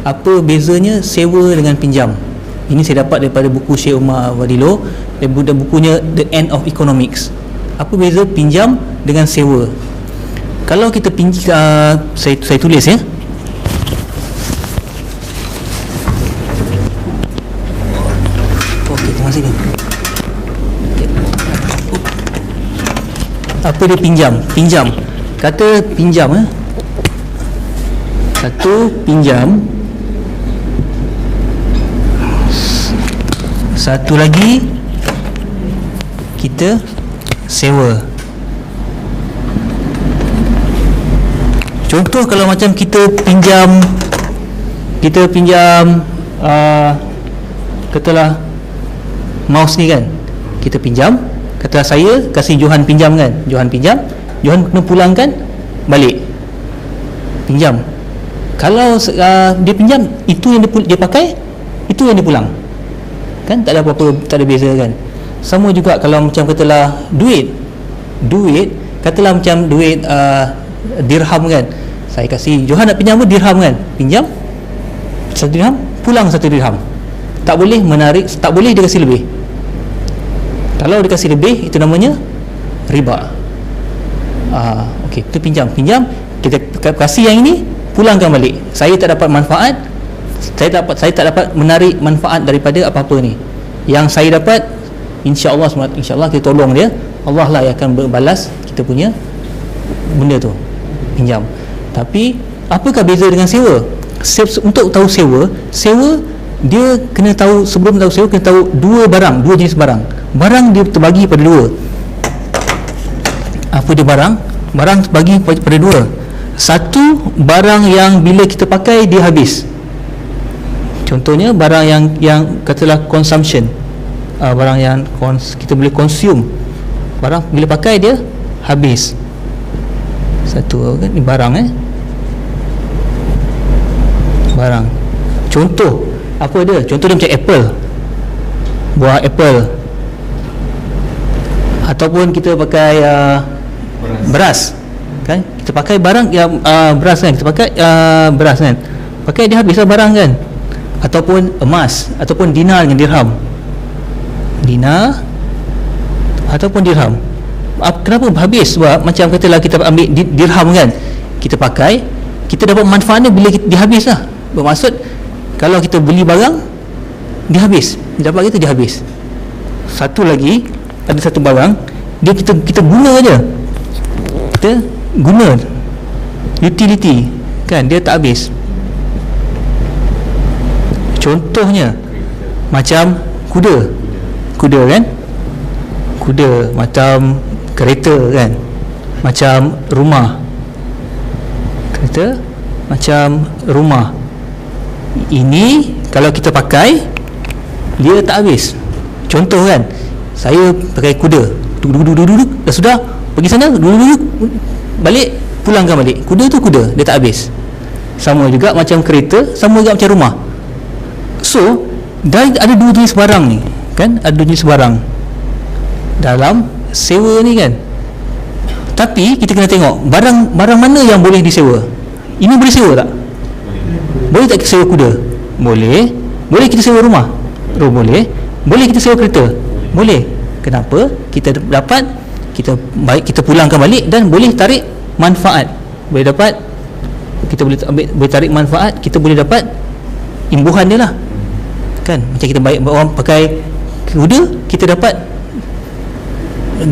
Apa bezanya sewa dengan pinjam? Ini saya dapat daripada buku Syekh Umar Wadilo, dan bukunya The End of Economics. Apa beza pinjam dengan sewa? Kalau kita saya tulis ya. Okey, terima kasih. Apa dia pinjam? Pinjam. Kata pinjam satu pinjam, satu lagi kita sewa. Contoh kalau macam kita pinjam katalah mouse ni kan, kita pinjam, katalah saya kasih Johan pinjam kan, Johan kena pulangkan balik, pinjam. Kalau dia pinjam, itu yang dia pakai, itu yang dia pulang kan, tak ada apa-apa, tak ada beza kan. Sama juga kalau macam katalah duit, katalah macam duit dirham kan, saya kasih Johan nak pinjam dirham kan, pinjam 1 dirham, pulang 1 dirham, tak boleh menarik, tak boleh dia kasih lebih. Kalau dia kasih lebih, itu namanya riba. Okey, itu pinjam, kita kasih yang ini, pulangkan balik. Saya tak dapat manfaat, saya tak dapat menarik manfaat daripada apa-apa ni. Yang saya dapat, insya-Allah kita tolong dia, Allah lah yang akan berbalas kita punya benda tu, pinjam. Tapi apakah beza dengan sewa? Untuk tahu sewa dia kena tahu, sebelum tahu sewa kena tahu dua jenis barang. Barang dia terbagi pada dua. Apa dia barang? Barang terbagi pada dua. Satu, barang yang bila kita pakai dia habis. Contohnya barang yang katalah consumption, barang yang kita boleh consume. Barang bila pakai dia habis. Satu kan, ni barang barang. Contoh apa dia? Contoh dia macam apple, buah apple. Ataupun kita pakai beras kan, kita pakai barang yang beras kan, kita pakai beras kan, pakai dia habislah barang kan. Ataupun emas, ataupun dinar dengan dirham, dinar ataupun dirham. Kenapa habis? Sebab macam katalah kita ambil dirham kan, kita pakai, kita dapat manfaatnya bila dia habis lah. Bermaksud kalau kita beli barang dia habis, dia dapat kita dia habis. Satu lagi, ada satu barang dia kita guna aja, kita guna utility kan, dia tak habis. Contohnya macam kuda kan, kuda, macam kereta kan, macam rumah, kereta, macam rumah. Ini kalau kita pakai dia tak habis. Contoh kan, saya pakai kuda, duduk, dah sudah pergi sana, duduk, balik, pulangkan balik. Kuda tu kuda, dia tak habis. Sama juga macam kereta, sama juga macam rumah. So dah ada dua jenis barang ni kan, ada dua jenis barang dalam sewa ni kan. Tapi kita kena tengok barang mana yang boleh disewa. Ini boleh sewa tak? Boleh tak kita sewa kuda? Boleh. Boleh kita sewa rumah? Boleh. Boleh kita sewa kereta? Boleh. Kenapa? Kita dapat, kita pulangkan balik, dan boleh tarik manfaat. Boleh dapat, kita boleh tarik manfaat, kita boleh dapat imbuhan dia lah kan. Macam kita baik orang pakai kuda, kita dapat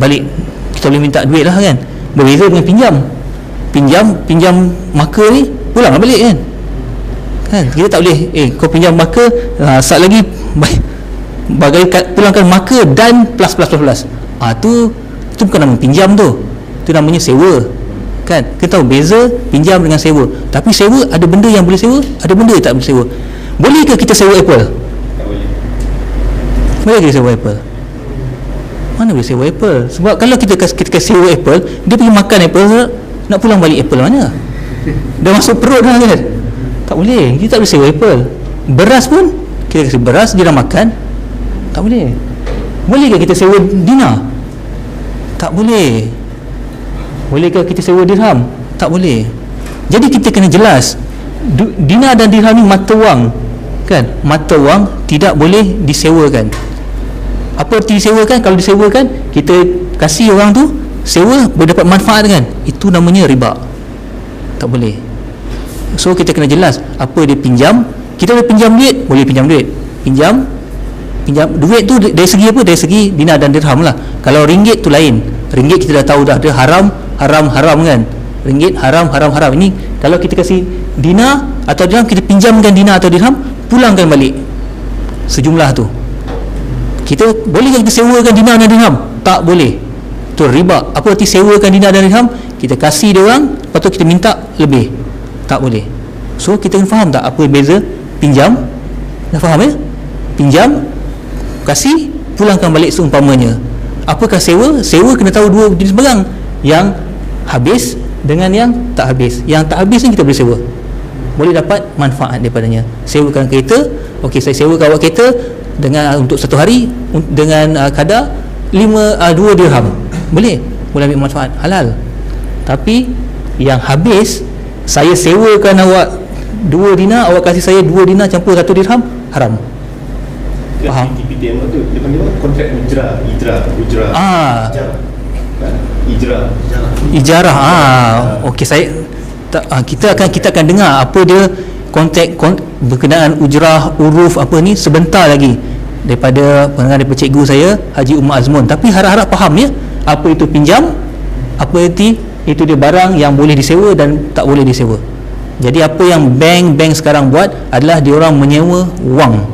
balik, kita boleh minta duit lah kan. Berbeza dengan pinjam marker ni, pulang balik kan. Kita tak boleh kau pinjam marker, saat lagi bagai pulangkan marker dan plus. Tu bukan nama pinjam tu namanya sewa kan. Kita tahu beza pinjam dengan sewa. Tapi sewa ada benda yang boleh sewa, ada benda yang tak boleh sewa. Bolehkah kita sewa apple? Tak boleh. Boleh kita sewa apple? Mana boleh sewa apple? Sebab kalau kita sewa apple, dia pergi makan apple, nak pulang balik apple mana? Dah masuk perut dah kan. Tak boleh, kita tak boleh sewa apple. Beras pun kita kasih beras, dia dah makan, tak boleh. Bolehkah kita sewa dinar? Tak boleh. Bolehkah kita sewa dirham? Tak boleh. Jadi kita kena jelas Dinar dan dirham ni mata wang kan, mata wang tidak boleh disewakan. Apa arti disewakan? Kalau disewakan, kita kasih orang tu sewa, boleh dapat manfaat kan, itu namanya riba, tak boleh. So kita kena jelas apa dia pinjam. Kita boleh pinjam duit, boleh pinjam duit, pinjam duit tu dari segi apa? Dari segi dinar dan dirham lah. Kalau ringgit tu lain, ringgit kita dah tahu dah, dia haram kan, ringgit haram. Ini kalau kita kasih dinar atau dirham, kita pinjamkan dinar atau dirham, pulangkan balik sejumlah tu. Kita boleh kita sewakan dinar dan dirham? Tak boleh, tu riba. Apa arti sewakan dinar dan dirham? Kita kasih dia orang, lepas tu kita minta lebih, tak boleh. So kita kena faham tak apa beza pinjam? Dah faham ya? Pinjam, kasih, pulangkan balik seumpamanya. Apakah sewa? Sewa kena tahu dua jenis barang, yang habis dengan yang tak habis. Yang tak habis ni kita boleh sewa, boleh dapat manfaat daripadanya. Sewakan kereta, okey, saya sewakan awak kereta dengan untuk satu hari dengan kadar 2 dirham, boleh ambil manfaat, halal. Tapi yang habis, saya sewakan awak 2 dinar, awak kasih saya 2 dinar campur 1 dirham, haram. Faham? PPTM tu dia panggil apa? Kontrak Ijarah. Okey, kita akan dengar apa dia kontrak berkenaan ujrah, uruf apa ni sebentar lagi daripada pendengar daripada cikgu saya Haji Umar Azmun. Tapi harap-harap faham ya, apa itu pinjam, apa itu dia barang yang boleh disewa dan tak boleh disewa. Jadi apa yang bank sekarang buat adalah diorang menyewa wang,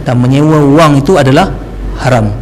dan menyewa wang itu adalah haram.